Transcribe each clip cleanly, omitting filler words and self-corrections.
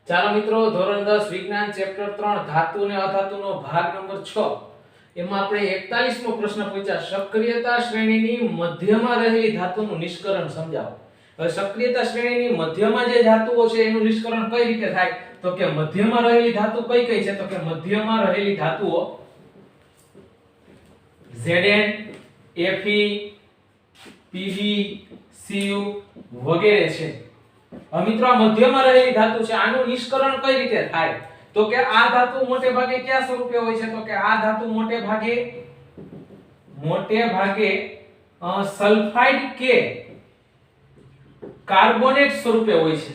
ચાલો મિત્રો, ધોરણ 10 વિજ્ઞાન ચેપ્ટર 3 ધાતુ અને અધાતુનો ભાગ નંબર 6 એમાં આપણે 41મો પ્રશ્ન પૂછ્યા, સક્રિયતા શ્રેણીની મધ્યમાં રહેલી ધાતુનું નિષ્કરણ સમજાવો. હવે સક્રિયતા શ્રેણીની મધ્યમાં જે ધાતુઓ છે એનું નિષ્કરણ કઈ રીતે થાય? તો કે મધ્યમાં રહેલી ધાતુ કઈ કઈ છે? તો કે મધ્યમાં રહેલી ધાતુઓ Zn, Fe, Pb, Cu વગેરે છે. હવે મિત્રો, આ મધ્યમાં રહેલી ધાતુ છે, આનું નિષ્કરણ કઈ રીતે થાય? તો કે આ ધાતુ મોટે ભાગે કયા સ્વરૂપે હોય છે? તો કે આ ધાતુ મોટે ભાગે સલ્ફાઇડ કે કાર્બોનેટ સ્વરૂપે હોય છે.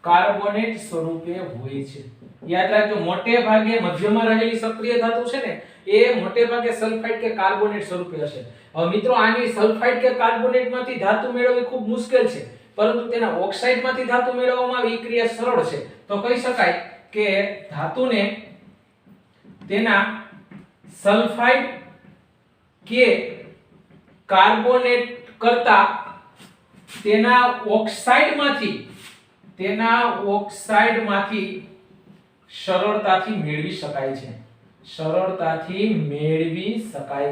કાર્બોનેટ સ્વરૂપે હોય છે. યાદ રાખજો, મોટે ભાગે મધ્યમાં રહેલી સક્રિય ધાતુ છે ને, એ મોટે ભાગે સલ્ફાઇડ કે કાર્બોનેટ સ્વરૂપે હશે. હવે મિત્રો, આની સલ્ફાઇડ કે કાર્બોનેટ માંથી ધાતુ મેળવવી ખૂબ મુશ્કેલ છે, પરંતુ તેના ઓક્સાઇડ માંથી ધાતુ મેળવવામાં આવી ક્રિયા સરળ છે. તો કહી શકાય કે ધાતુને તેના સલ્ફાઇડ કે કાર્બોનેટ કરતા તેના ઓક્સાઇડમાંથી સરળતાથી મેળવી શકાય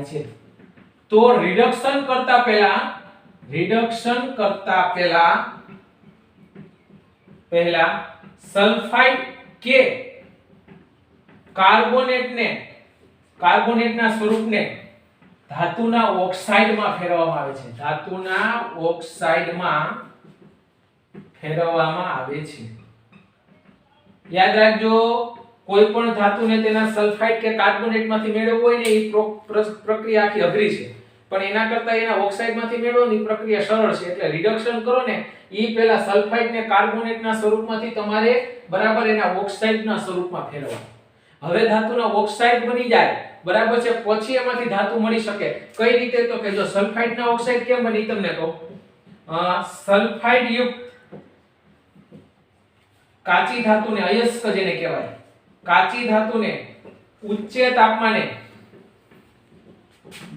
છે. તો રિડક્શન કરતા પહેલા સલ્ફાઇડ કે કાર્બોનેટના સ્વરૂપને ધાતુના ઓક્સાઇડમાં ફેરવવામાં આવે છે. યાદ રાખજો, કોઈ પણ ધાતુને તેના સલ્ફાઇડ કે કાર્બોનેટમાંથી મેળવવું હોય ને, એ પ્રક્રિયા આખી અઘરી છે, પણ એના કરતા એના ઓક્સાઇડમાંથી મેળવવાની પ્રક્રિયા સરળ છે. એટલે રિડક્શન કરો ને, ઈ પહેલા સલ્ફાઇડ ને કાર્બોનેટના સ્વરૂપમાંથી તમારે બરાબર એના ઓક્સાઇડના સ્વરૂપમાં ફેરવવા. હવે ધાતુના ઓક્સાઇડ બની જાય, બરાબર છે, પછી એમાંથી ધાતુ મળી શકે. કઈ રીતે? તો કે જો સલ્ફાઇડના ઓક્સાઇડ કેમ બની તમને કહું. સલ્ફાઇડ યુક્ત કાચી ધાતુને, અયસ્ક જેને કહેવાય, કાચી ધાતુને ઉચ્ચ તાપમાને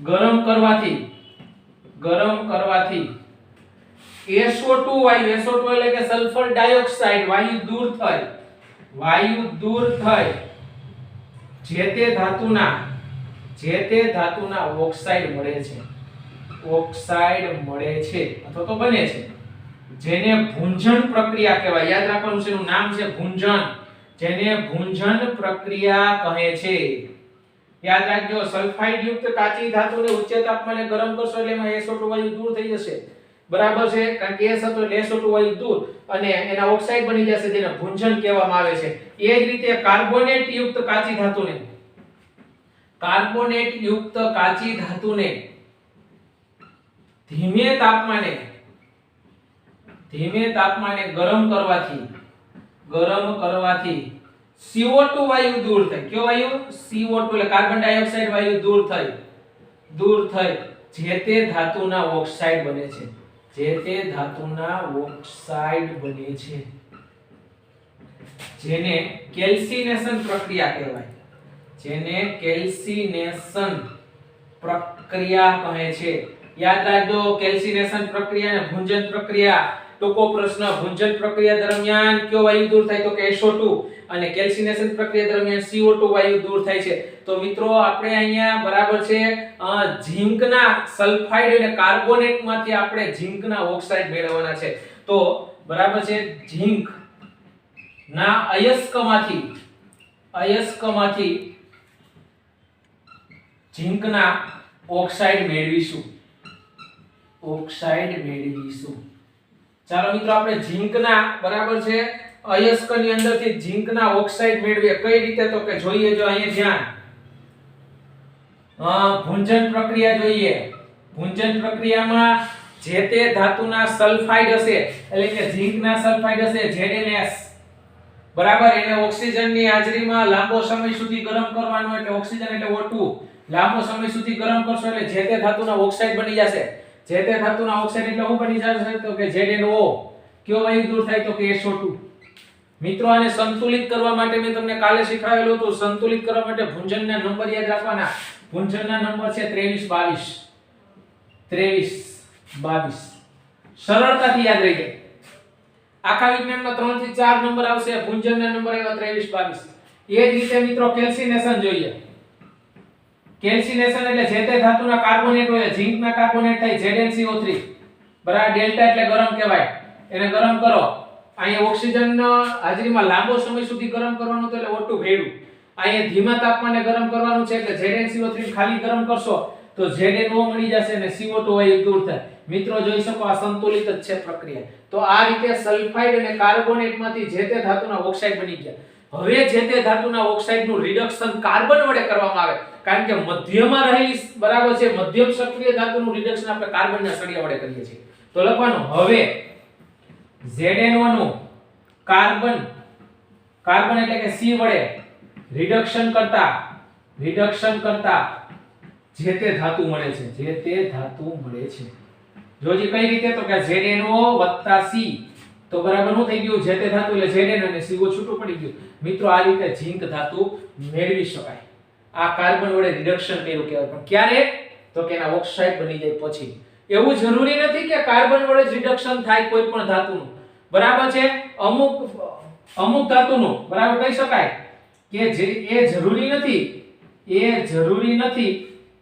ગરમ કરવાથી SO2 વાયુ, SO2 એટલે કે સલ્ફર ડાયોક્સાઇડ વાયુ દૂર થઈ જે તે ધાતુના ઓક્સાઇડ મળે છે અથવા તો બને છે, જેને ભૂંજન પ્રક્રિયા કહેવાય. યાદ રાખવાનું છે, એનું નામ છે ભૂંજન, જેને ભૂંજન પ્રક્રિયા કહે છે. યાદ રાખજો, સલ્ફાઇડ યુક્ત કાચી ધાતુને ઉચ્ચ તાપમાને ગરમ કરશો એટલે એમાં SO2 વાયુ દૂર થઈ જશે, બરાબર છે, કારણ કે S હતો એટલે SO2 વાયુ દૂર અને એના ઓક્સાઇડ બની જશે, જેને ભૂંજન કહેવામાં આવે છે. એ જ રીતે કાર્બોનેટ યુક્ત કાચી ધાતુને ધીમે તાપમાને ગરમ કરવાથી CO2 વાયુ દૂર થાય. કયો વાયુ? CO2 એટલે કાર્બન ડાયોક્સાઇડ વાયુ દૂર થઈ જે તે ધાતુના ઓક્સાઇડ બને છે. જેને કેલ્સિનેશન પ્રક્રિયા કહેવાય. કહે છે. યાદ રાખજો, કેલ્સિનેશન પ્રક્રિયા અને ભૂંજન પ્રક્રિયા. ટૂંકો પ્રશ્ન, ભૂંજન પ્રક્રિયા દરમિયાન કયો વાયુ દૂર થાય? તો કે SO2, અને કેલ્સિનેશન પ્રક્રિયા દરમિયાન CO2 વાયુ દૂર થાય છે. તો મિત્રો, આપણે અહીંયા બરાબર છે ઝિંકના સલ્ફાઇડ અને કાર્બોનેટમાંથી આપણે ઝિંકના ઓક્સાઇડ મેળવવાના છે. તો બરાબર છે, ઝિંકના અયસ્કમાંથી ઝિંકના ઓક્સાઇડ મેળવીશું. ચાલો મિત્રો, આપણે ઝિંકના બરાબર છે અયસ્કની અંદરથી ઝિંકના ઓક્સાઇડ મેળવીએ. કઈ રીતે? તો કે જોઈએ, જો અહીંયા ધ્યાન, ભૂંજન પ્રક્રિયા જોઈએ. ભૂંજન પ્રક્રિયામાં જે તે ધાતુના સલ્ફાઇડ હશે, એટલે કે ઝિંકના સલ્ફાઇડ હશે, ZnS, બરાબર, એને ઓક્સિજનની હાજરીમાં લાંબો સમય સુધી ગરમ કરવાનો, એટલે ઓક્સિજન એટલે O2, લાંબો સમય સુધી ગરમ કરશો એટલે જે તે ધાતુના ઓક્સાઇડ બની જશે. જે તે ધાતુના ઓક્સાઇડ એટલે શું બની જશે? તો કે ZnO. કયો વાયુ દૂર થાય? તો કે SO2. મિત્રો, આને સંતુલિત કરવા માટે મેં તમને કાલે શીખવાડેલું હતું. સંતુલિત કરવા માટે ભૂંજનના નંબર યાદ રાખવાના. ભૂંજનના નંબર છે 23 22. સરળતાથી યાદ રહી જાય. આખા વિજ્ઞાનમાં 3 થી 4 નંબર આવશે, ભુંજનના નંબર આવ્યા 23 22. એ જ રીતે મિત્રો કેલ્સિનેશન જોઈએ. કેલ્સિનેશન એટલે જે તે ધાતુના કાર્બોનેટ હોય, ઝિંકના કાર્બોનેટ થાય ZnCO3 બરાબર, ડેલ્ટા એટલે ગરમ કહેવાય. એને ગરમ કરો. અહીંયા ઓક્સિજન હાજરીમાં લાંબો સમય સુધી ગરમ કરવાનું તો એટલે O2 ભેળું. અહીંયા ધીમા તાપમાને ગરમ કરવાનું છે એટલે ZnCO3 ખાલી ગરમ કરશો તો ZnO મળી જશે અને CO2 વાયુ દૂર થાય. મિત્રો જોઈ શકો આ સંતુલિત જ છે પ્રક્રિયા. તો આ રીતે સલ્ફાઇડ અને કાર્બોનેટમાંથી જે તે ધાતુના ઓક્સાઇડ બની ગયા. હવે જે તે ધાતુના ઓક્સાઇડનું રિડક્શન કાર્બન વડે કરવામાં આવે, કારણ કે મધ્યમાં રહેલી બરાબર છે, મધ્યમ સક્રિય ધાતુનું રિડક્શન આપણે કાર્બનના સળિયા વડે કરીએ છીએ. તો લખવાનું હવે ZnO નું કાર્બન એટલે કે C વડે રિડક્શન કરતા જે તે ધાતુ મળે છે. જોજી કઈ રીતે, તો કે ZnO C તો બરાબર શું થઈ ગયું, જે તે ધાતુ એટલે Zn અને CO છૂટું પડી ગયું. મિત્રો આ રીતે ઝિંક ધાતુ મેળવી શકાય. આ કાર્બન વડે રિડક્શન કર્યું કહેવાય. પણ ક્યારે, તો કે એના ઓક્સાઇડ બની જાય પછી. એવું જરૂરી નથી કે કાર્બન વડે જ રિડક્શન થાય કોઈ પણ ધાતુનું, બરાબર છે. અમુક ધાતુનું બરાબર કહી શકાય કે જે એ જરૂરી નથી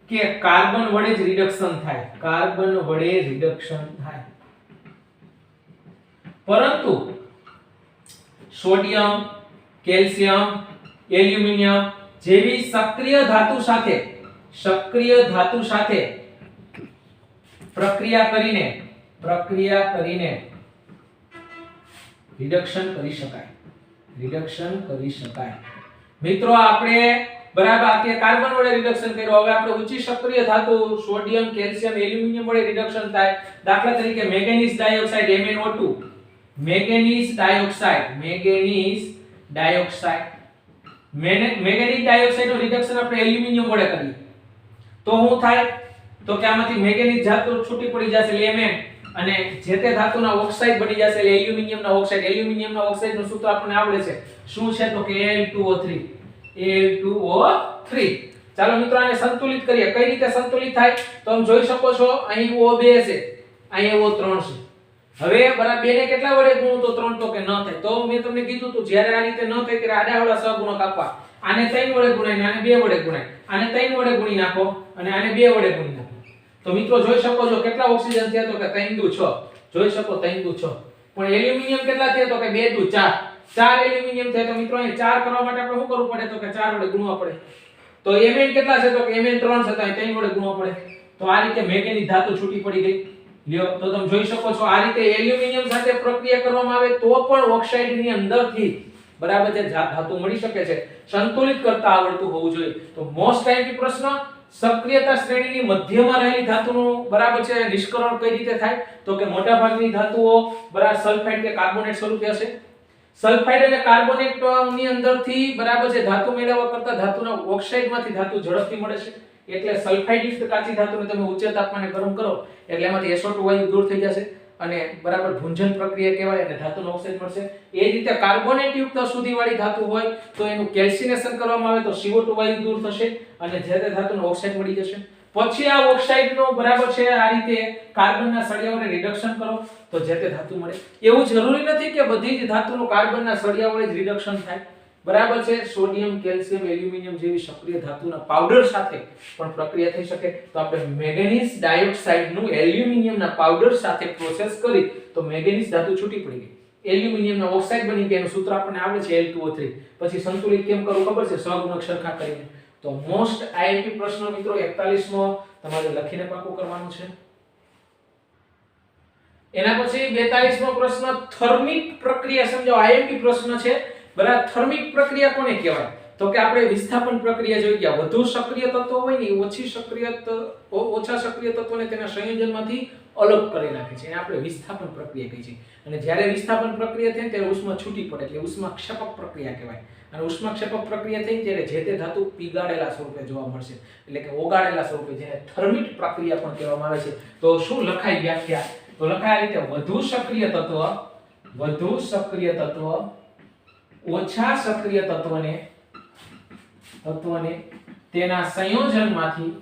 કે કાર્બન વડે જ રિડક્શન થાય. પરંતુ સોડિયમ, કેલ્શિયમ, એલ્યુમિનિયમ જેવી સક્રિય ધાતુ સાથે પ્રક્રિયા કરીને રિડક્શન કરી શકાય. મિત્રો આપણે બરાબર આ કાર્બન વડે રિડક્શન કર્યું. હવે આપણે ઊંચી સક્રિય ધાતુ સોડિયમ, કેલ્શિયમ, એલ્યુમિનિયમ વડે રિડક્શન થાય. દાખલા તરીકે manganese dioxide MnO2, manganese dioxide નું રિડક્શન આપણે એલ્યુમિનિયમ વડે કરીએ તો શું થાય, તો કે આમાંથી મેંગેનીઝ ધાતુ છૂટી પડી જશે એટલે Mn, અને જે તે ધાતુના ઓક્સાઇડ બની જશે એટલે એલ્યુમિનિયમના ઓક્સાઇડ. એલ્યુમિનિયમના ઓક્સાઇડનું સૂત્ર આપણને આવડે છે. શું છે, તો કે Al2O3. ચાલો મિત્રો આને સંતુલિત કરીએ. કઈ રીતે સંતુલિત થાય, તો તમે જોઈ શકો છો અહીં O2 છે, અહીં O3 છે. હવે બરાબર બે ને કેટલા વડે ગુણો તો 3 તો કે ન થાય. તો મેં તમને કીધું હતું જ્યારે આ રીતે ન થાય ત્યારે આડાવાળા સહગુણક આપવા. આને 3 વડે ગુણાય, આને 2 વડે ગુણાય, આને 3 વડે ગુણી નાખો અને આને 2 વડે ગુણી નાખો. તો મિત્રો જોઈ શકો છો કેટલા ઓક્સિજન થયા, તો કે 3 દુ 6. જોઈ શકો 3 દુ 6. પણ એલ્યુમિનિયમ કેટલા થયા, તો કે 2 દુ 4. 4 એલ્યુમિનિયમ થયા. તો મિત્રો અહીં 4 કરવા માટે આપણે શું કરવું પડે, તો કે 4 વડે ગુણવા પડે. તો Mn કેટલા છે, તો કે Mn 3 છે, તો અહીં 3 વડે ગુણવા પડે. તો આ રીતે મેંગેનીઝ ધાતુ છૂટી પડી ગઈ. લ્યો તો તમે જોઈ શકો છો આ રીતે એલ્યુમિનિયમ સાથે પ્રક્રિયા કરવામાં આવે તો પણ ઓક્સાઇડની અંદરથી બરાબર છે ધાતુ મળી શકે છે. સંતુલિત કરતા આવડતું હોવું જોઈએ. તો મોસ્ટ ટાઈમથી પ્રશ્ન, સક્રિયતા શ્રેણીની મધ્યમાં રહેલી ધાતુનું બરાબર છે નિષ્કરણ કઈ રીતે થાય, તો કે મોટાભાગની ધાતુઓ બરાબર સલ્ફાઇડ કે કાર્બોનેટ સ્વરૂપે હશે. સલ્ફાઇડ અને કાર્બોનેટ ની અંદરથી બરાબર છે ધાતુ મેળવવા કરતા ધાતુના ઓક્સાઇડમાંથી ધાતુ ઝડપથી મળે છે. એટલે સલ્ફાઇડ યુક્ત કાચી ધાતુને તમે ઉચ્ચ તાપમાને ગરમ કરો એટલે એમાંથી SO2 વાયુ દૂર થઈ જશે અને બરાબર ભુંજન પ્રક્રિયા કહેવાય અને ધાતુનો ઓક્સાઇડ મળશે. એ જ રીતે કાર્બોનેટ યુક્ત શુદ્ધિવાળી ધાતુ હોય તો એનું કેલ્સિનેશન કરવામાં આવે તો CO2 વાયુ દૂર થશે અને જે તે ધાતુનો ઓક્સાઇડ મળી જશે. પછી આ ઓક્સાઇડનો બરાબર છે આ રીતે કાર્બનના સળિયા વડે રિડક્શન કરો તો જે તે ધાતુ મળે. એવું જરૂરી નથી કે બધી જ ધાતુનું કાર્બનના સળિયા વડે જ રિડક્શન થાય. બરાબર છે. સોડિયમ, કેલ્શિયમ, એલ્યુમિનિયમ જેવી સક્રિય ધાતુના પાવડર સાથે પણ પ્રક્રિયા થઈ શકે. તો આપણે મેંગેનીઝ ડાયોક્સાઇડનું એલ્યુમિનિયમના પાવડર સાથે પ્રોસેસ કરી તો મેંગેનીઝ ધાતુ છૂટી પડી ગઈ. એલ્યુમિનિયમના ઓક્સાઇડ બની ગયા. એનું સૂત્ર આપણને આવડે છે Al2O3. પછી સંતુલિત કેમ કરવું ખબર છે, સહગુણક સરખા કરીને. તો મોસ્ટ આઈએમપી પ્રશ્ન મિત્રો 41મો તમારે લખીને પાકું કરવાનું છે. એના પછી 42મો પ્રશ્ન થર્મિક પ્રક્રિયા સમજો. આઈએમપી પ્રશ્ન છે. બરાબર. થર્મિક પ્રક્રિયા કોને કહેવાય, તો કે આપણે વિસ્થાપન પ્રક્રિયા જોઈ ગયા. વધુ સક્રિય તત્વો હોય ને ઓછા સક્રિય તત્વોને તેના સંયોજનમાંથી અલગ કરી નાખે છે. એને આપણે વિસ્થાપન પ્રક્રિયા કહે છે. અને જ્યારે વિસ્થાપન પ્રક્રિયા થાય ત્યારે ઉષ્મા છૂટી પડે એટલે ઉષ્માક્ષેપક પ્રક્રિયા કહેવાય. અને ઉષ્માક્ષેપક પ્રક્રિયા થઈ ત્યારે જે તે ધાતુ પીગાડેલા સ્વરૂપે જોવા મળશે એટલે કે ઓગાળેલા સ્વરૂપે, જેને થર્મિક પ્રક્રિયા પણ કહેવામાં આવે છે. તો શું લખાય વ્યાખ્યા, તો લખાય આ રીતે: વધુ સક્રિય તત્વ ઓછા સક્રિય તત્વને તેના સંયોજનમાંથી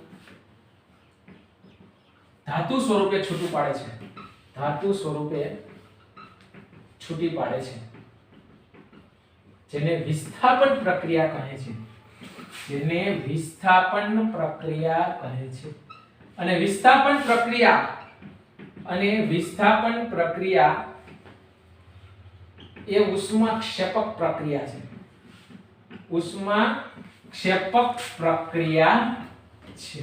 ધાતુ સ્વરૂપે છૂટું પાડે છે. ધાતુ સ્વરૂપે છૂટી પાડે છે, જેને વિસ્થાપન પ્રક્રિયા કહે છે, જેને વિસ્થાપન પ્રક્રિયા કહે છે. અને વિસ્થાપન પ્રક્રિયા એ ઉષ્માક્ષેપક પ્રક્રિયા છે. ઉષ્માક્ષેપક પ્રક્રિયા છે.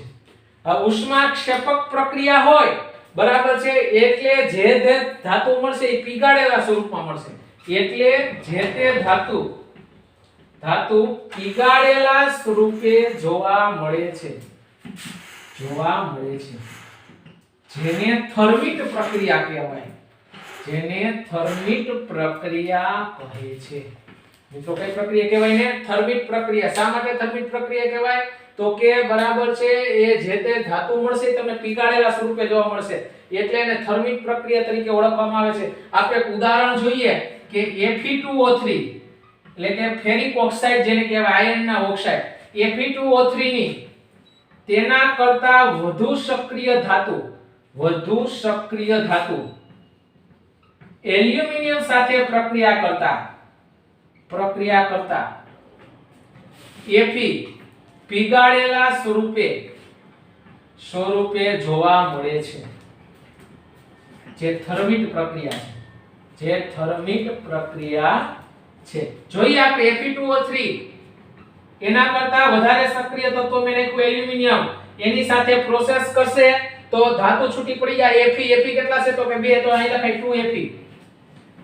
આ ઉષ્માક્ષેપક પ્રક્રિયા હોય, બરાબર છે, એટલે જે ધાતુ મળશે એ પીગાળેલા સ્વરૂપમાં મળશે. એટલે જે તે ધાતુ પીગાળેલા સ્વરૂપે જોવા મળે છે. જેને થર્મિટ પ્રક્રિયા કહેવાય. કહે છે. મિત્રો કઈ પ્રક્રિયા કહેવાય ને? થર્મિટ પ્રક્રિયા. શા માટે થર્મિટ પ્રક્રિયા કહેવાય? તો કે બરાબર છે, એ જે તે ધાતુ મળશે તમને પીગાળેલા સ્વરૂપે જોવા મળશે, એટલે એને થર્મિટ પ્રક્રિયા તરીકે ઓળખવામાં આવે છે. આપણે એક ઉદાહરણ જોઈએ કે Fe2O3 એટલે કે ફેરિક ઓક્સાઇડ જેને કહેવાય, આયર્નના ઓક્સાઇડ, Fe2O3 ની તેના કરતા વધુ સક્રિય ધાતુ એલ્યુમિનિયમ સાથે પ્રક્રિયા કરતા Fe પીગાળેલા સ્વરૂપે જોવા મળે છે, જે થર્મિટ પ્રક્રિયા છે. જોઈએ આપણે Fe2O3 એના કરતા વધારે સક્રિય તત્વ મેં નાખ્યું એલ્યુમિનિયમ, એની સાથે પ્રોસેસ કરશે તો ધાતુ છૂટી પડી જાય. Fe કેટલા છે? તો કે 2, તો અહીં લખાય 2Fe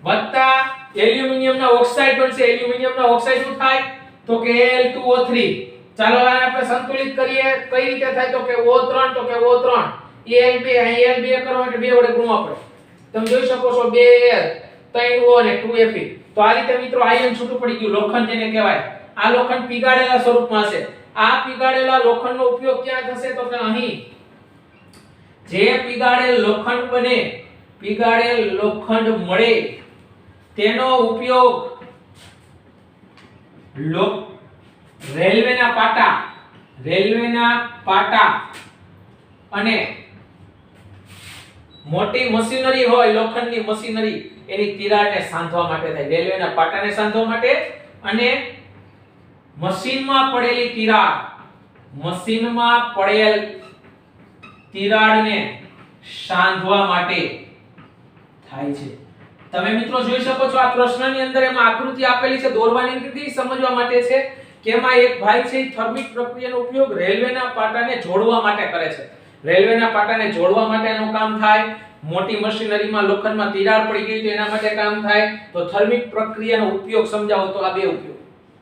વત્તા એલ્યુમિનિયમના ઓક્સાઇડ બનશે. એલ્યુમિનિયમના ઓક્સાઇડ શું થાય? તો કે Al2O3. ચાલો આને આપણે સંતુલિત કરીએ. કઈ રીતે થાય? તો કે O3, તો કે O3 Al2, અહીં Al2 કરવા માટે 2 વડે ગુણવા પડે. તમે જોઈ શકો છો 2Al 3O અને 2Fe. તો આ રીતે મિત્રો આયન છૂટું પડી ગયું, લોખંડ જેને કહેવાય. આ લોખંડ પીગાળેલા સ્વરૂપમાં હશે. આ પીગાળેલા લોખંડનો ઉપયોગ ક્યાં થશે? તો કે અહીં જે પીગાળેલ લોખંડ મળે તેનો ઉપયોગ રેલવેના પાટા અને મોટી મશીનરી હોય, લોખંડની મશીનરી, એની તિરાડને સાંધવા માટે થાય. રેલવેના પાટાને સાંધવા માટે અને મશીનમાં પડેલ તિરાડને સાંધવા માટે થાય છે. તમે મિત્રો જોઈ શકો છો આ પ્રશ્નની અંદર એમાં આકૃતિ આપેલી છે, દોરવાની રીત સમજવા માટે છે કે એમાં એક ભાઈ છે થર્મિક પ્રક્રિયાનો ઉપયોગ રેલવેના પાટાને જોડવા માટે કરે છે. રેલવેના પાટાને જોડવા માટેનું કામ થાય. મોટી મશીનરીમાં લોખંડમાં તિરાડ પડી ગઈ તો એના માટે કામ થાય. તો થર્મિક પ્રક્રિયાનો ઉપયોગ સમજાવો તો આ બે ઉપયોગ.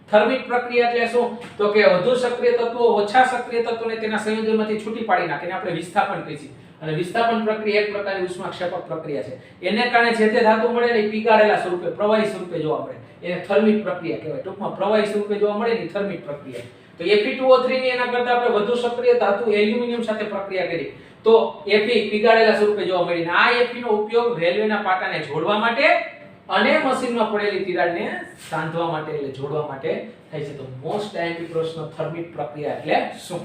થર્મિક પ્રક્રિયા એટલે શું? તો કે વધુ સક્રિય તત્વો ઓછા સક્રિય તત્વોને તેના સંયોજનમાંથી છૂટી પાડી નાખે, એને આપણે વિસ્થાપન કહીએ છીએ. અને વિસ્થાપન પ્રક્રિયા એક પ્રકારની ઉષ્માક્ષેપક પ્રક્રિયા છે. એને કારણે જે તે ધાતુ મળે ને પીગાળેલા સ્વરૂપે, પ્રવાહી સ્વરૂપે જોવા મળે, એને થર્મિક પ્રક્રિયા કહેવાય. ટૂંકમાં પ્રવાહી સ્વરૂપે જોવા મળે ને થર્મિક પ્રક્રિયા. તો Fe2O3 ની એના કરતા આપણે વધુ સક્રિય ધાતુ એલ્યુમિનિયમ સાથે પ્રક્રિયા કરી તો Fe પીગાળેલા સ્વરૂપે જોવા મળી. આ Fe નો ઉપયોગ રેલવેના પાટાને જોડવા માટે અને મશીનમાં પડેલી તિરાડને સાંધવા માટે એટલે જોડવા માટે થાય છે. તો મોસ્ટ આઈએમપી પ્રશ્ન થર્મિક પ્રક્રિયા એટલે શું?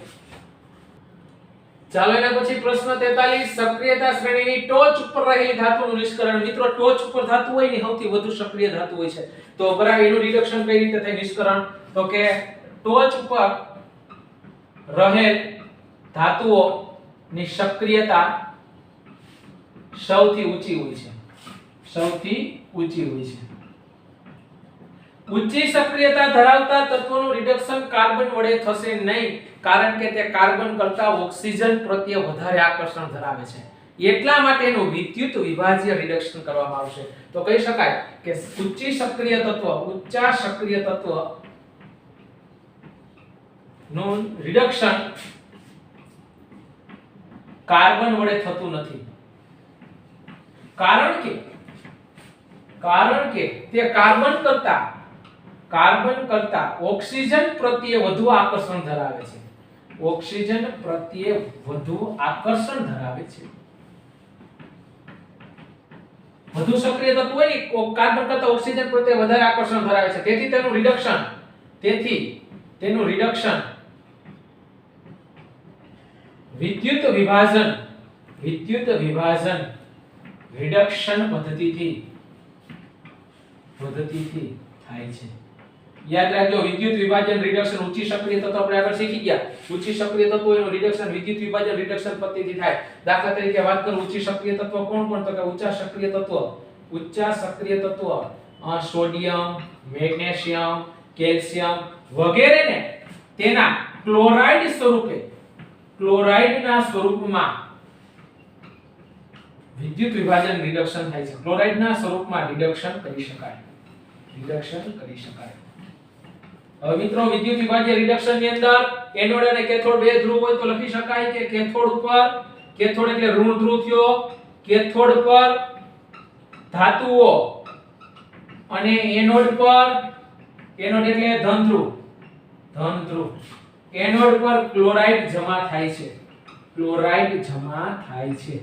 ચાલો એના પછી પ્રશ્ન 43, સક્રિયતા શ્રેણીની ટોચ ઉપર રહેલી ધાતુનું નિષ્કરણ. મિત્રો ટોચ ઉપર ધાતુ હોય ને સૌથી વધુ સક્રિય ધાતુ હોય છે. તો બરાબર એનું રિડક્શન કઈ રીતે થાય નિષ્કરણ? તો કે ટોચ ઉપર રહેલ ધાતુઓની સક્રિયતા સૌથી ઊંચી હોય છે. ઊંચી સક્રિયતા ધરાવતા તત્વોનું રિડક્શન કાર્બન વડે થશે નહીં, કારણ કે તે કાર્બન કરતા ઓક્સિજન પ્રત્યે વધારે આકર્ષણ ધરાવે છે. એટલા માટે એનું વિદ્યુત વિભાજ્ય રિડક્શન કરવામાં આવશે. તો કહી શકાય કે ઊંચા સક્રિય તત્વ નું રિડક્શન કાર્બન વડે થતું નથી, કારણ કે તે કાર્બન કરતા ઓક્સિજન પ્રત્યે વધુ આકર્ષણ ધરાવે છે. વધુ સક્રિય તત્વ હોય ને કાર્બન કરતા ઓક્સિજન પ્રત્યે વધારે આકર્ષણ ધરાવે છે. તેથી તેનું રિડક્શન વિદ્યુત વિભાજન રિડક્શન પદ્ધતિથી પદ્ધતિથી થાય છે. યાદ રાખજો વિદ્યુત વિભાજન રિડક્શન ઊંચી સક્રિય તત્વ આપણે આગળ શીખી ગયા. ઊંચી સક્રિય તત્વો એનું રિડક્શન વિદ્યુત વિભાજન રિડક્શન પદ્ધતિથી થાય. દાખલા તરીકે વાત કરું ઊંચી સક્રિય તત્વ કોણ તો કે ઊંચા સક્રિય તત્વ સોડિયમ, મેગ્નેશિયમ, કેલ્શિયમ વગેરેને તેના ક્લોરાઇડના સ્વરૂપમાં વિદ્યુત વિભાજન રિડક્શન થાય છે. ક્લોરાઇડના સ્વરૂપમાં રિડક્શન કરી શકાય. હવે મિત્રો વિદ્યુત વિભાજ્ય રિડક્શન ની અંદર એનોડ અને કેથોડ બે ધ્રુવ હોય તો લખી શકાય કે કેથોડ ઉપર, કેથોડ એટલે ઋણ ધ્રુવ થયો, કેથોડ પર ધાતુઓ અને એનોડ એટલે ધન ધ્રુવ. એનોડ પર ક્લોરાઇડ જમા થાય છે.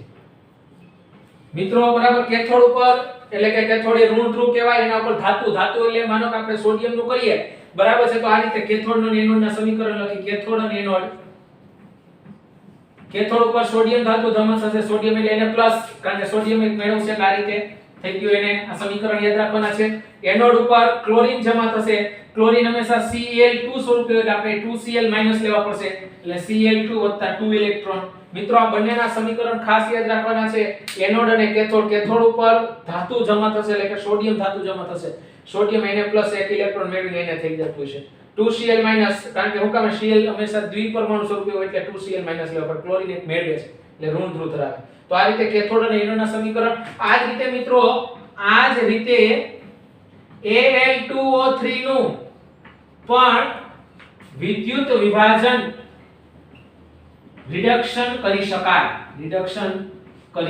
મિત્રો બરાબર કેથોડ ઉપર એટલે કે કેથોડ એ ઋણ ધ્રુવ કહેવાય, એના ઉપર ધાતુ એટલે માનો કે આપણે સોડિયમ નું કરીએ બરાબર છે, તો આ રીતે કેથોડ અને એનોડ ના સમીકરણ લખી. કેથોડ અને એનોડ, કેથોડ ઉપર સોડિયમ ધાતુ જમા થશે, સોડિયમ એટલે એને પ્લસ, કારણ કે સોડિયમ એક મેળવશે એટલે આ રીતે થઈ ગયું. એને આ સમીકરણ યાદ રાખવાના છે. એનોડ ઉપર ક્લોરીન જમા થશે, ક્લોરીન હંમેશા Cl2 સ્વરૂપે એટલે આપણે 2Cl માઈનસ લેવા પડશે એટલે Cl2 + 2 ઇલેક્ટ્રોન. મિત્રો આ બંનેના સમીકરણ ખાસ યાદ રાખવાના છે. એનોડ અને કેથોડ, કેથોડ ઉપર ધાતુ જમા થશે એટલે કે સોડિયમ ધાતુ જમા થશે, સોડિયમ એને પ્લસ 1 ઇલેક્ટ્રોન મેળવીને એને થઈ જતું છે 2Cl માઈનસ, કારણ કે હુંકામે Cl હંમેશા દ્વિપરમાણુ સ્વરૂપે હોય એટલે 2Cl માઈનસ લેવા પડે, ક્લોરીન એક મેળવે છે એટલે ઋણ ધ્રુવ ધરાવે. તો આ રીતે કેથોડ અને એનોડના સમીકરણ. આ જ રીતે મિત્રો Al2O3 નું પણ વિદ્યુત વિભાજન રિડક્શન કરી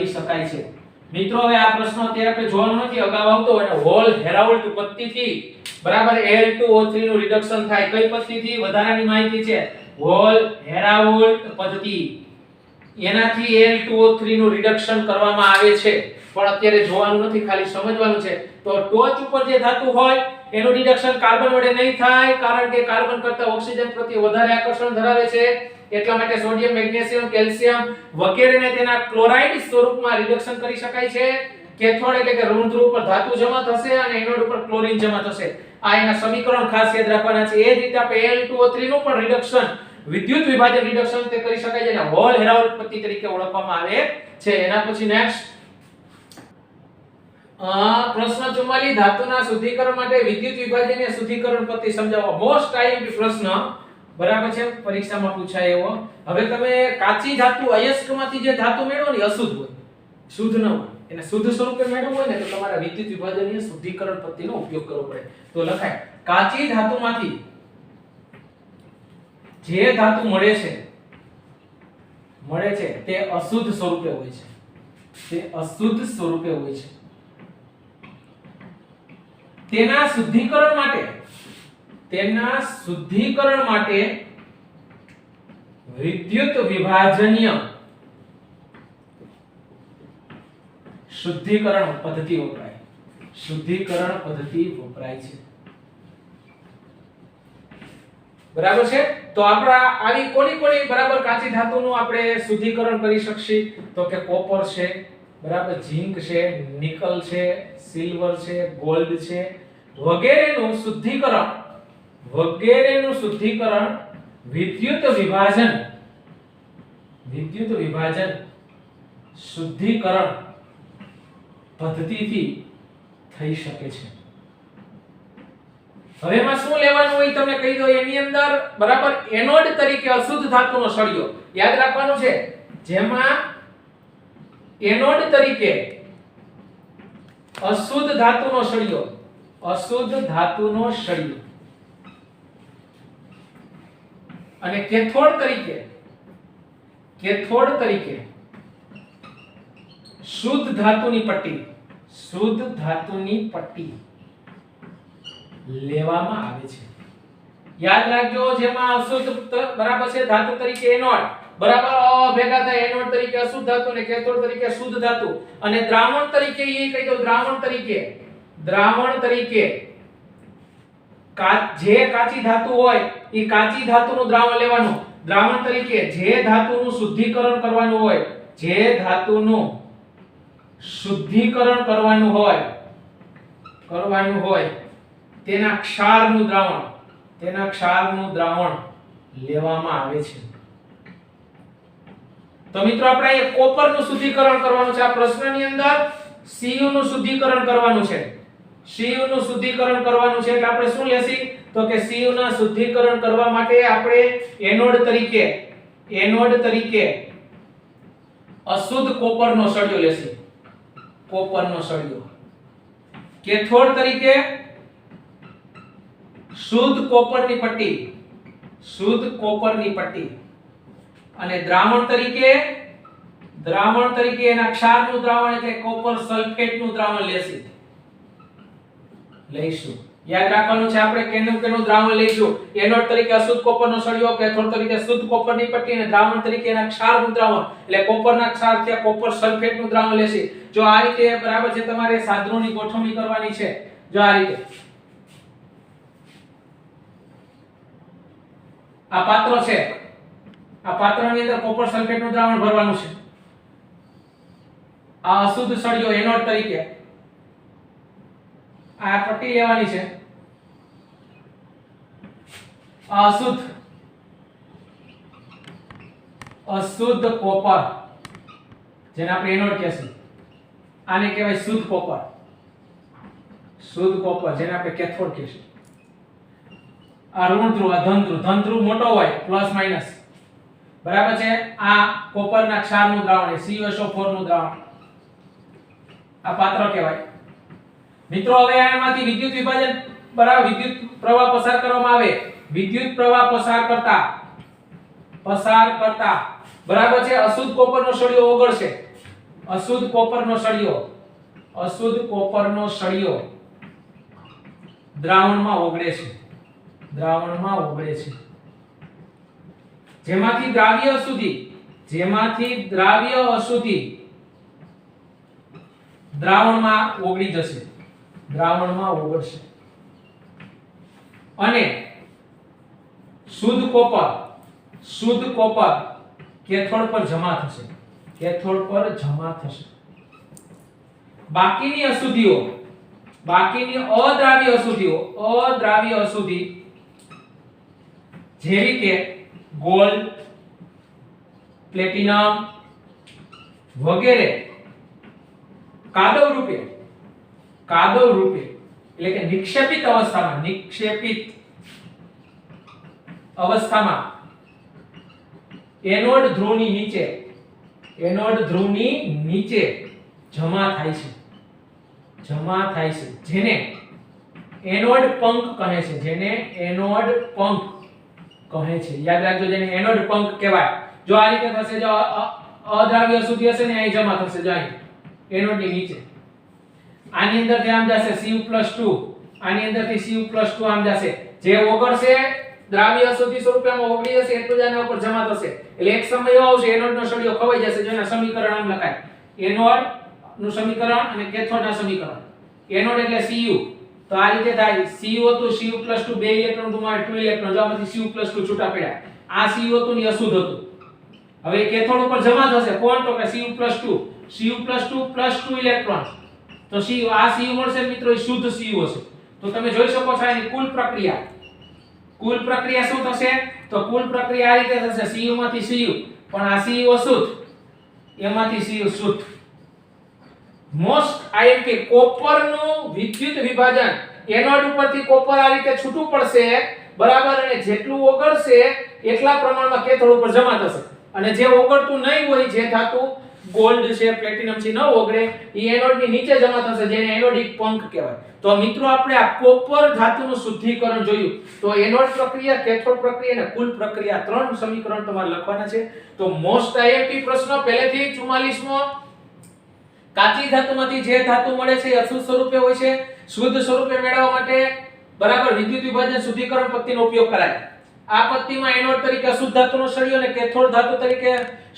શકાય છે. મિત્રો હવે આ પ્રશ્ન અત્યારે આપણે જોવાનો નથી, અગાઉ આવતો એટલે હોલ હેરાલ્ડ પદ્ધતિથી બરાબર Al2O3 નું રિડક્શન થાય. કઈ પદ્ધતિથી? વધારાની માહિતી છે હોલ હેરાલ્ડ પદ્ધતિ. એનાથી Al2O3 નું રિડક્શન કરવામાં આવે છે, પણ અત્યારે જોવાનું નથી, ખાલી સમજવાનું છે. તો ટોચ ઉપર જે ધાતુ હોય એનું રિડક્શન કાર્બન વડે નહીં થાય, કારણ કે કાર્બન કરતા ઓક્સિજન પ્રત્યે વધારે આકર્ષણ ધરાવે છે. એટલા માટે સોડિયમ, મેગ્નેશિયમ, કેલ્શિયમ વગેરેને તેના ક્લોરાઇડ સ્વરૂપમાં રિડક્શન કરી શકાય છે. કેથોડ એટલે કે ઋણ ધ્રુવ પર ધાતુ જમા થશે અને એનોડ ઉપર ક્લોરીન જમા થશે. આ એના સમીકરણ ખાસ યાદ રાખવાના છે. એ જ રીતે આપણે Al2O3 નું પણ રિડક્શન વિદ્યુત વિભાજન રિડક્શન તે કરી શકાય છે અને હોલ હેરાલ્ડ પદ્ધતિ તરીકે ઓળખવામાં આવે છે. એના પછી નેક્સ્ટ પ્રશ્ન 44 ધાતુના શુદ્ધિકરણ માટે વિદ્યુત વિભાજનીય શુદ્ધિકરણ પદ્ધતિ સમજાવો. મોસ્ટ આઈએમપી પ્રશ્ન બરાબર છે, પરીક્ષામાં પૂછાય એવો. હવે તમે કાચી ધાતુ અયસ્કમાંથી જે ધાતુ મેળવો ને અશુદ્ધ હોય, શુદ્ધ ન હોય, એને શુદ્ધ સ્વરૂપે મેળવવું હોય ને તો તમારે વિદ્યુત વિભાજનીય શુદ્ધિકરણ પદ્ધતિનો ઉપયોગ કરવો પડે. તો લખાય કાચી ધાતુમાંથી જે ધાતુ મળે છે તે અશુદ્ધ સ્વરૂપે હોય છે. તેના શુદ્ધિકરણ માટે વિદ્યુત વિભાજનીય શુદ્ધિકરણ પદ્ધતિ વપરાય છે. બરાબર છે. તો આપણા આવી કોની બરાબર કાચી ધાતુનું આપણે શુદ્ધિકરણ કરી શકશી તો કે કોપર છે, બરાબર, ઝિંક છે, નિકલ છે, સિલ્વર છે, ગોલ્ડ છે વગેરેનું શુદ્ધિકરણ વિદ્યુત વિભાજન શુદ્ધિકરણ પદ્ધતિથી થઈ શકે છે. હવે એમાં શું લેવાનું હોય તમને કહી દો. એની અંદર બરાબર એનોડ તરીકે અશુદ્ધ ધાતુનો સળિયો યાદ રાખવાનું છે, જેમાં એનોડ તરીકે અશુદ્ધ ધાતુનો સળિયો અને કેથોડ તરીકે શુદ્ધ ધાતુની પટ્ટી લેવામાં આવે છે. યાદ રાખજો, જેમાં અશુદ્ધ બરાબર છે ધાતુ તરીકે એનોડ બરાબર ભેગા થાય, એનોડ તરીકે અશુદ્ધ ધાતુ અને કેથોડ તરીકે શુદ્ધ ધાતુ, અને દ્રાવણ તરીકે એ કહી દો દ્રાવણ તરીકે જે કાચી ધાતુ હોય એ કાચી ધાતુનું દ્રાવણ લેવાનું. દ્રાવણ તરીકે જે ધાતુનું શુદ્ધિકરણ કરવાનું હોય કરવાનું હોય તેના ક્ષારનું દ્રાવણ લેવામાં આવે છે. તો મિત્રો આપણે અહીંયા કોપરનું શુદ્ધિકરણ કરવાનું છે. આ પ્રશ્નની અંદર Cu નું શુદ્ધિકરણ કરવાનું છે. Cu નું શુદ્ધિકરણ કરવાનું છે એટલે આપણે શું લેશી તો કે Cu ના શુદ્ધિકરણ કરવા માટે આપણે એનોડ તરીકે અશુદ્ધ કોપરનો સળિયો લેશી. કોપરનો સળિયો. કેથોડ તરીકે શુદ્ધ કોપરની પટ્ટી અને દ્રાવણ તરીકે એના ક્ષારનું દ્રાવણ એટલે કોપર સલ્ફેટનું દ્રાવણ લઈશું. યાદ રાખવાનું છે આપણે કેનું દ્રાવણ લઈશું. એનોડ તરીકે અશુદ્ધ કોપરનો સળિયો, કેથોડ તરીકે શુદ્ધ કોપરની પટ્ટી અને દ્રાવણ તરીકે એના ક્ષારનું દ્રાવણ એટલે કોપરના ક્ષાર કે કોપર સલ્ફેટનું દ્રાવણ લેશી. જો આ રીતે બરાબર છે તમારે સાધનોની ગોઠવણી કરવાની છે. જો આ રીતે આ પાત્ર છે. આ પાત્રની અંદર કોપર સલ્ફેટનું દ્રાવણ ભરવાનું છે. આ અશુદ્ધ સળિયો એનોડ તરીકે આ પટ્ટી લેવાની છે. આ અશુદ્ધ કોપર જેને આપણે એનોડ કહેશું. આને કહેવાય શુદ્ધ કોપર જેને આપણે કેથોડ કહેશું. આ ઋણ ધ્રુવ, આ ધન ધ્રુવ મોટો હોય પ્લસ માઈનસ બરાબર છે. આ કોપરના ક્ષારનું દ્રાવણ CuSO4 નું દ્રાવણ આ પાત્ર કહેવાય. મિત્રો હવે આમાંથી વિદ્યુત વિભાજન બરાબર વિદ્યુત પ્રવાહ પસાર કરવામાં આવે. વિદ્યુત પ્રવાહ પસાર કરતા બરાબર છે અશુદ્ધ કોપરનો સળિયો ઓગળશે. અશુદ્ધ કોપરનો સળિયો દ્રાવણમાં ઓગળે છે. જેમાંથી દ્રાવ્ય અશુદ્ધિ દ્રાવણમાં ઓગળશે અને શુદ્ધ કોપર કેથોડ પર જમા થશે. બાકીની અદ્રાવ્ય અશુદ્ધિ જેવી કે ગોલ્ડ, પ્લેટિનમ વગેરે કાદવ રૂપે એટલે કે નિક્ષેપિત અવસ્થામાં એનોડ ધ્રુવની નીચે જમા થાય છે જેને એનોડ પંક કહે છે. યાદ રાખજો જેને એનોડ પંક કહેવાય. જો આ રીતે થશે, જો અદ્રાવ્ય અશુદ્ધિ હશે ને અહીં જમા થશે. જો અહીં એનોડની નીચે આની અંદરથી આમ જશે Cu+2, આની અંદરથી Cu+2 આમ જશે. જે ઓગળશે દ્રાવ્ય અશુદ્ધિ સ્વરૂપે આમાં ઓગળી જશે એટલું જ આના ઉપર જમા થશે. એટલે એક સમય એવો આવશે એનોડનો સળિયો ખવાઈ જશે. જો એના સમીકરણ આમ લખાય. એનોડ નું સમીકરણ અને કેથોડના સમીકરણ. એનોડ એટલે Cu. તો આ રીતે થાય Cu હતું Cu+2 બે ઇલેક્ટ્રોન ગુમાવે 2 ઇલેક્ટ્રોન. જો આમાંથી Cu+2 છૂટા પડ્યા. આ Cu હતું ને અશુદ્ધ હતું. હવે કેથોડ ઉપર જમા થશે કોણ તો કે Cu+2 ઇલેક્ટ્રોન. તો આ Cu મળશે મિત્રો એ શુદ્ધ Cu હશે. તો તમે જોઈ શકો છો એની કુલ પ્રક્રિયા શું થશે તો કુલ પ્રક્રિયા આ રીતે થશે. Cu માંથી Cu પણ આ Cu અશુદ્ધ એમાંથી Cu શુદ્ધ. મોસ્ટ IMP કોપરનું વિદ્યુત વિભાજન એનોડ ઉપરથી કોપર આ રીતે છૂટું પડશે બરાબર અને જેટલું ઓગળશે એટલા પ્રમાણમાં કેથોડ ઉપર જમા થશે. અને જે ઓગળતું નહીં હોય જે ધાતુ ગોલ્ડ છે પ્લેટિનમ છે ન ઓગળે એ એનોડની નીચે જમા થશે જેને એનોડિક પંક કહેવાય. તો મિત્રો આપણે આ કોપર ધાતુનું શુદ્ધિકરણ જોયું. તો એનોડ પ્રક્રિયા, કેથોડ પ્રક્રિયા અને કુલ પ્રક્રિયા ત્રણ સમીકરણ તમારે લખવાના છે. તો મોસ્ટ IMP પ્રશ્ન પહેલેથી 44મો કાચી ધાતુમાંથી જે ધાતુ મળે છે એ અશુદ્ધ સ્વરૂપે હોય છે. શુદ્ધ સ્વરૂપે મેળવવા માટે બરાબર વિદ્યુત વિભાજન શુદ્ધિકરણ પદ્ધતિનો ઉપયોગ કરાય. આ પદ્ધતિમાં એનોડ તરીકે અશુદ્ધ ધાતુનો સળિયો અને કેથોડ ધાતુ તરીકે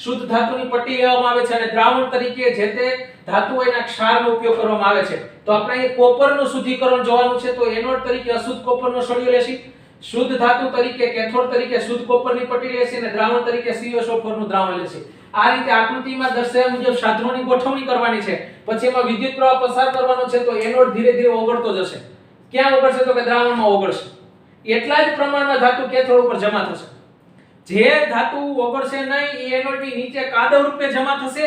શુદ્ધ ધાતુની પટ્ટી લેવામાં આવે છે અને દ્રાવણ તરીકે જે તે ધાતુ એના ક્ષારનો ઉપયોગ કરવામાં આવે છે. તો આપણે અહીં કોપરનું શુદ્ધિકરણ જોવાનું છે. તો એનોડ તરીકે અશુદ્ધ કોપરનો સળિયો લેશી, શુદ્ધ ધાતુ તરીકે કેથોડ તરીકે શુદ્ધ કોપરની પટ્ટી લેશી અને દ્રાવણ તરીકે CuSO4 નું દ્રાવણ લેશી. આ રીતે આકૃતિમાં દર્શાવ્યા મુજબ સાધનોની ગોઠવણી કરવાની છે, પછી એમાં વિદ્યુત પ્રવાહ પસાર કરવાનો છે. તો એનોડ ધીરે ધીરે ઓગળતો જશે. ક્યાં ઓગળશે? તો કે દ્રાવણમાં ઓગળશે. એટલા જ પ્રમાણમાં ધાતુ કેથોડ ઉપર જમા થશે. જે ધાતુ ઓગળશે નહીં એ એનોડની નીચે કાદવ રૂપે જમા થશે.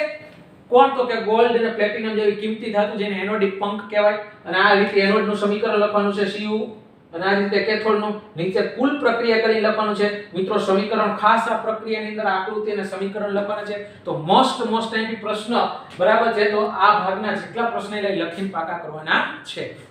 કોણ? તો કે ગોલ્ડ અને પ્લેટિનમ જેવી કિંમતી ધાતુ, જેને એનોડિક પંખ કહેવાય. અને આ રીતે એનોડનું સમીકરણ લખવાનું છે Cu, અને આ રીતે કેથોડનું નીચે કુલ પ્રક્રિયા કરી લખવાનું છે. મિત્રો સમીકરણ ખાસ આ પ્રક્રિયાની અંદર આકૃતિ અને સમીકરણ લખવાના છે. તો મોસ્ટ એમ્પી પ્રશ્ન બરાબર છે. તો આ ભાગના જેટલા પ્રશ્ન લખીને પાકા કરવાના છે.